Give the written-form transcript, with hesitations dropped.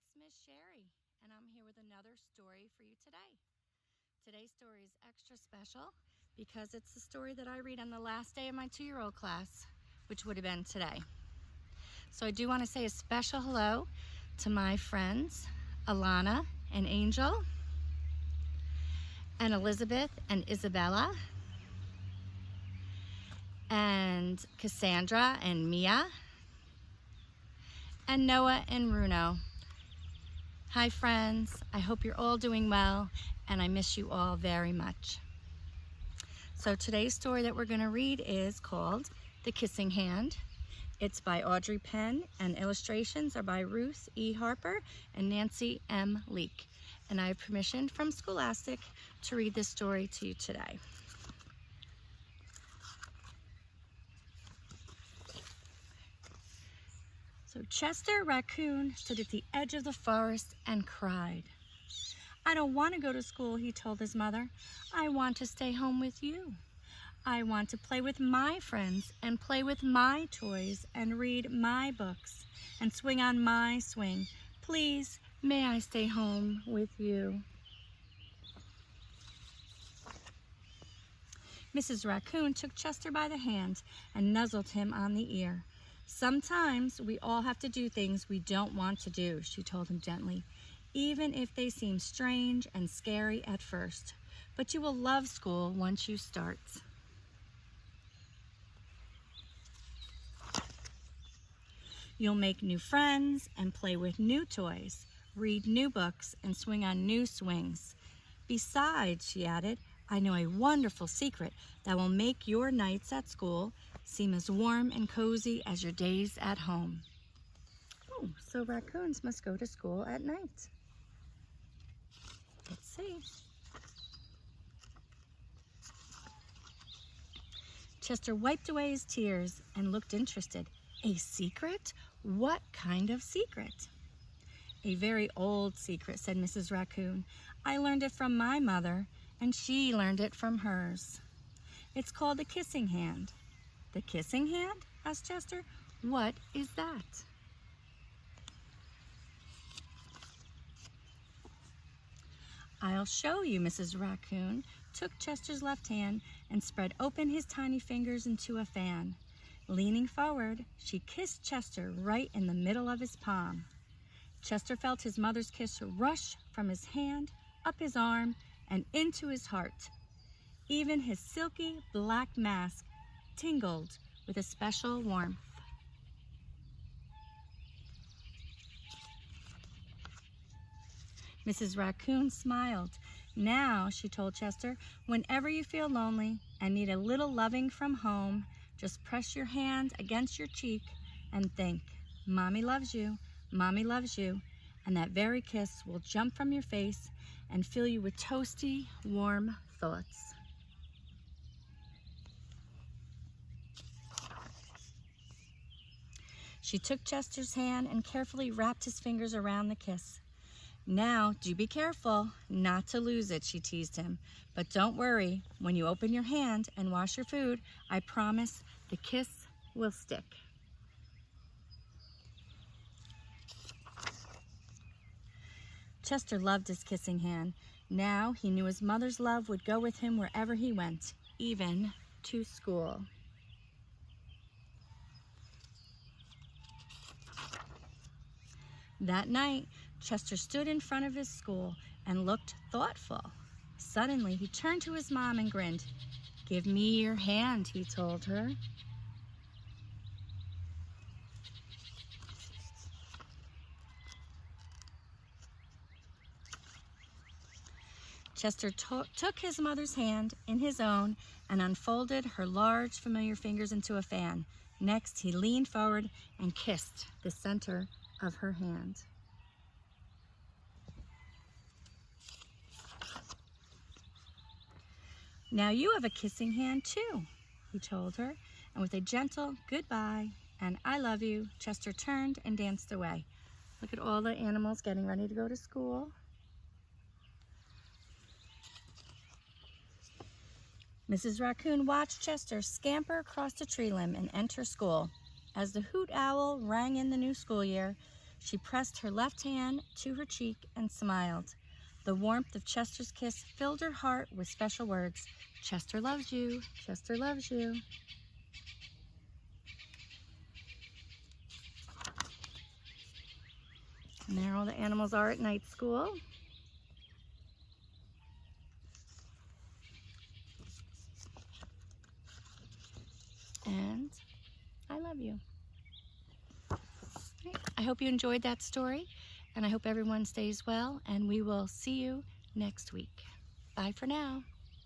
it's Miss Sherri, and I'm here with another story for you today. Today's story is extra special because it's the story that I read on the last day of my 2-year-old class, which would have been today. So I do want to say a special hello to my friends, Alana and Angel, and Elizabeth and Isabella, and Cassandra and Mia, and Noah and Bruno. Hi friends, I hope you're all doing well, and I miss you all very much. So today's story that we're going to read is called The Kissing Hand. It's by Audrey Penn, and illustrations are by Ruth E. Harper and Nancy M. Leake. And I have permission from Scholastic to read this story to you today. So Chester Raccoon stood at the edge of the forest and cried. "I don't want to go to school," he told his mother. "I want to stay home with you. I want to play with my friends and play with my toys and read my books and swing on my swing. Please, may I stay home with you?" Mrs. Raccoon took Chester by the hand and nuzzled him on the ear. "Sometimes we all have to do things we don't want to do," she told him gently, "even if they seem strange and scary at first. But you will love school once you start." "You'll make new friends and play with new toys, read new books, and swing on new swings. Besides," she added, "I know a wonderful secret that will make your nights at school seem as warm and cozy as your days at home." Oh, so raccoons must go to school at night. Let's see. Chester wiped away his tears and looked interested. "A secret? What kind of secret?" "A very old secret," said Mrs. Raccoon. "I learned it from my mother, and she learned it from hers. It's called the kissing hand." "The kissing hand?" asked Chester. "What is that?" "I'll show you." Mrs. Raccoon took Chester's left hand and spread open his tiny fingers into a fan. Leaning forward, she kissed Chester right in the middle of his palm. Chester felt his mother's kiss rush from his hand, up his arm, and into his heart. Even his silky black mask tingled with a special warmth. Mrs. Raccoon smiled. "Now," she told Chester, "whenever you feel lonely and need a little loving from home, just press your hand against your cheek and think, 'Mommy loves you, Mommy loves you,' and that very kiss will jump from your face and fill you with toasty, warm thoughts." She took Chester's hand and carefully wrapped his fingers around the kiss. "Now, do be careful not to lose it," she teased him. "But don't worry, when you open your hand and wash your food, I promise the kiss will stick." Chester loved his kissing hand. Now he knew his mother's love would go with him wherever he went, even to school. That night, Chester stood in front of his school and looked thoughtful. Suddenly, he turned to his mom and grinned. "Give me your hand," he told her. Chester took his mother's hand in his own and unfolded her large, familiar fingers into a fan. Next, he leaned forward and kissed the center of her hand. "Now you have a kissing hand too," he told her, and with a gentle goodbye and "I love you," Chester turned and danced away. Look at all the animals getting ready to go to school. Mrs. Raccoon watched Chester scamper across the tree limb and enter school. As the hoot owl rang in the new school year, She pressed her left hand to her cheek and smiled. The warmth of Chester's kiss filled her heart with special words. Chester loves you. Chester loves you. And there all the animals are at night school. And I love you. I hope you enjoyed that story, and I hope everyone stays well, and we will see you next week. Bye for now.